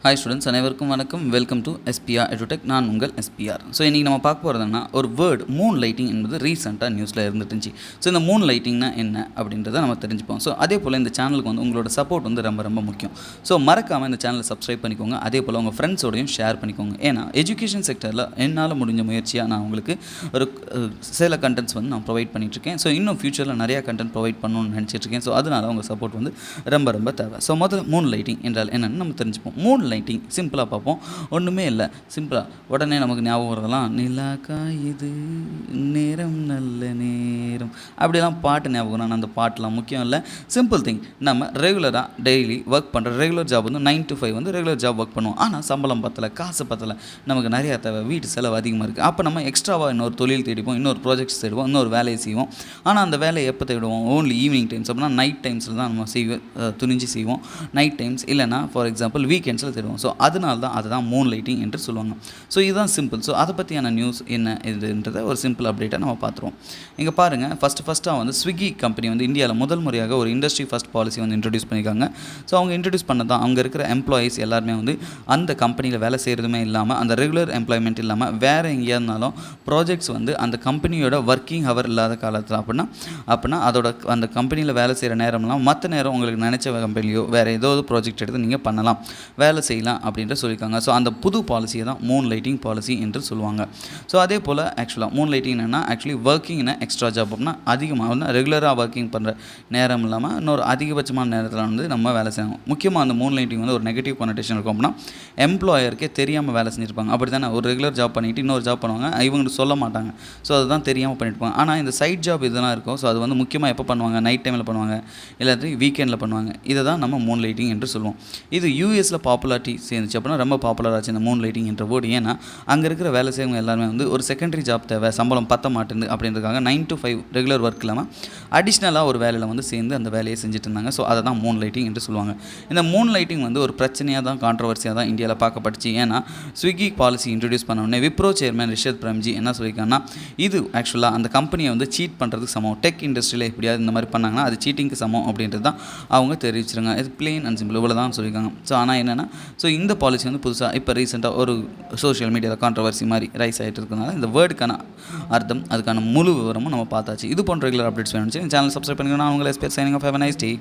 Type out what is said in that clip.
Hi students, அனைவருக்கும் வணக்கம். Welcome to SPRedutech. நான் உங்கள் SPR. ஸோ இன்றைக்கி நம்ம பார்க்க போகிறதுனா ஒரு வேர்டு மூன் லைட்டிங் என்பது ரீசெண்டாக நியூஸில் இருந்துட்டுருந்துச்சு. ஸோ இந்த மூன் லைட்டிங்னா என்ன அப்படின்றத நம்ம தெரிஞ்சுப்போம். ஸோ அதே போல் இந்த சேனலுக்கு வந்து உங்களோட சப்போர்ட் வந்து ரொம்ப ரொம்ப முக்கியம். ஸோ மறக்காமல் இந்த சேனலை சப்ஸ்கிரைப் பண்ணிக்கோங்க. அதே போல் உங்கள் ஃப்ரெண்ட்ஸோடையும் ஷேர் பண்ணிக்கோங்க. ஏன்னா எஜுகேஷன் செக்டரில் என்னால் முடிஞ்ச முயற்சியாக நான் உங்களுக்கு ஒரு சில கண்டென்ட்ஸ் வந்து நான் ப்ரொவைட் பண்ணிகிட்ருக்கேன். ஸோ இன்னும் ஃபியூச்சரில் நிறையா கண்டென்ட் ப்ரொவைட் பண்ணணும்னு நினச்சிட்ருக்கேன். ஸோ அதனால் உங்கள் சப்போர்ட் வந்து ரொம்ப ரொம்ப தேவை. ஸோ முதல்ல மூன் லைட்டிங் என்றால் என்னென்னு நம்ம தெரிஞ்சுப்போம். மூன் லைட்டிங் சிம்பிளாக பார்ப்போம். ஒன்றுமே இல்லை, சிம்பிளாக உடனே நமக்கு ஞாபகம் வரதெல்லாம் நிலா காயுது நேரம் நல்ல நேரம் அப்படிலாம் பாட்டு ஞாபகம். நான் அந்த பாட்டெலாம் முக்கியம் இல்லை. சிம்பிள் திங், நம்ம ரெகுலராக டெய்லி ஒர்க் பண்ணுற ரெகுலர் ஜாப் வந்து 9 to 5 வந்து ரெகுலர் ஜாப் ஒர்க் பண்ணுவோம். ஆனால் சம்பளம் பத்தலை, காசு பத்தலை, நமக்கு நிறையா தேவை, வீட்டு செலவு அதிகமாக இருக்குது. அப்போ நம்ம எக்ஸ்ட்ராவாக இன்னொரு தொழில் தேடிப்போம், இன்னொரு ப்ராஜெக்ட்ஸ் தேடுவோம், இன்னொரு வேலையை செய்வோம். ஆனால் அந்த வேலையை எப்போ தேடுவோம்? Only evening times. அப்படின்னா நைட் டைம்ஸில் தான் நம்ம துணிஞ்சு செய்வோம். நைட் டைம்ஸ் இல்லைனா ஃபார் எக்ஸாம்பிள் வீக்கெண்ட்ஸில் தேடுவோம். ஸோ அதனால தான் அதுதான் மூன் லைட்டிங் என்று சொல்லுவாங்க. ஸோ இதுதான் சிம்பிள். ஸோ அதை பற்றியான நியூஸ் என்ன இதுன்றதை ஒரு சிம்பிள் அப்டேட்டாக நம்ம பார்த்துருவோம். இங்கே பாருங்கள், ஃபஸ்ட்டாக வந்து ஸ்விக்கி கம்பெனி வந்து இந்தியாவில் முதல் முறையாக ஒரு இண்டஸ்ட்ரி ஃபஸ்ட் பாலிசி வந்து இன்ட்ரடியூஸ் பண்ணியிருக்காங்க. ஸோ அவங்க இன்ட்ரடியூஸ் பண்ண தான் அங்கே இருக்கிற எம்ப்ளாயீஸ் எல்லாருமே வந்து அந்த கம்பெனியில் வேலை செய்கிறதுமே இல்லாமல், அந்த ரெகுலர் எம்ப்ளாய்மெண்ட் இல்லாமல் வேறு எங்கேயா இருந்தாலும் ப்ராஜெக்ட்ஸ் வந்து அந்த கம்பெனியோட ஒர்க்கிங் ஹவர் இல்லாத காலத்தில் அப்படின்னா அதோட அந்த கம்பெனியில் வேலை செய்கிற நேரம்லாம் மற்ற நேரம் உங்களுக்கு நினச்ச கம்பெனிலையோ வேறு ஏதோ ஒரு ப்ராஜெக்ட் எடுத்து நீங்கள் பண்ணலாம், வேலை செய்யலாம் அப்படின்ற சொல்லியிருக்காங்க. ஸோ அந்த புது பாலிசியை தான் மூன் லைட்டிங் பாலிசி என்று சொல்லுவாங்க. ஸோ அதே போல் ஆக்சுவலாக மூன் லைட்டிங் என்னென்னா ஒர்க்கிங் எக்ஸ்ட்ரா ஜாப் அப்படின்னா அதிகமாக வந்து ரெகுலராக ஒர்க்கிங் பண்ணுற நேரம் இல்லாமல் இன்னொரு அதிகபட்சமான நேரத்தில் வந்து நம்ம வேலை செய்யணும். முக்கியமாக அந்த மூன் லைட்டிங் வந்து ஒரு நெகட்டிவ் கொனடேஷன் இருக்கும். அப்படின்னா எம்ப்ளாயருக்கே தெரியாமல் வேலை செஞ்சுருப்பாங்க. அப்படி தானே ஒரு ரெகுலர் ஜாப் பண்ணிவிட்டு இன்னொரு ஜாப் பண்ணுவாங்க, இவங்களுக்கு சொல்ல மாட்டாங்க. ஸோ அதுதான் தெரியாமல் பண்ணியிருப்பாங்க. ஆனால் இந்த சைட் ஜாப் இதெல்லாம் இருக்கும். ஸோ அது வந்து முக்கியமாக எப்போ பண்ணுவாங்க? நைட் டைமில் பண்ணுவாங்க, இல்லாட்டி வீக்கெண்டில் பண்ணுவாங்க. இதை தான் நம்ம மூன் லைட்டிங் என்று சொல்லுவோம். இது யூஎஸில் பாப்புலாரிட்டி சேர்ந்துச்சு அப்படின்னா ரொம்ப பாப்புலர் ஆச்சு இந்த மூன் லைட்டிங் என்ற வேர்டு. ஏன்னா அங்கே இருக்கிற வேலை செய்யவங்க எல்லாருமே வந்து ஒரு செகண்டரி ஜாப் தேவை, சம்பளம் பத்த மாட்டேங்குது அப்படின்றதுக்காக 9 to 5 ரெகுலர் ஒர்க் இல்லாமல் அடிஷ்னலாக ஒரு வேலையில் வந்து சேர்ந்து அந்த வேலையை செஞ்சுட்டு இருந்தாங்க. ஸோ அதை தான் மூன் லைட்டிங் என்று சொல்லுவாங்க. இந்த மூன் லைட்டிங் வந்து ஒரு பிரச்சனையாக தான், கான்ட்ரவர்சியாக தான் இந்தியாவில் பார்க்கப்பட்டுச்சு. ஏன்னா ஸ்விக்கி பாலிசி இன்ட்ரடியூஸ் பண்ண உடனே விப்ரோ சேர்மன் ரிஷத் பிரம்ஜி என்ன சொல்லியிருக்காங்கன்னா, இது ஆக்சுவலாக அந்த கம்பெனியை வந்து சீட் பண்ணுறதுக்கு சமம், டெக் இண்டஸ்ட்ரியில் எப்படியாவது இந்த மாதிரி பண்ணாங்கன்னா அது சீட்டிங்க்கு சமம் அப்படின்றது தான் அவங்க தெரிவிச்சிருங்க. இது பிளெயின் அண்ட் சிம்பிள் இவ்வளோ தான் சொல்லியிருக்காங்க. ஸோ ஆனால் என்னென்னா, ஸோ இந்த பாலிசி வந்து புதுசாக இப்போ ரீசெண்டாக ஒரு சோஷியல் மீடியாவில் கான்ட்ரவர்சி மாதிரி ரைஸ் ஆகிட்டு இருக்கிறதுனால இந்த வேர்டுக்கான அர்த்தம், அதுக்கான முழு விவரமும் நம்ம பார்த்தாச்சு. இது போன்ற ரெகுலர் அப்டேட்ஸ் வேணும்னு சேனல் சப்ஸ்கிரைப் பண்ணிக்கணும். நான் உங்களை SPR signing off. Have a nice day.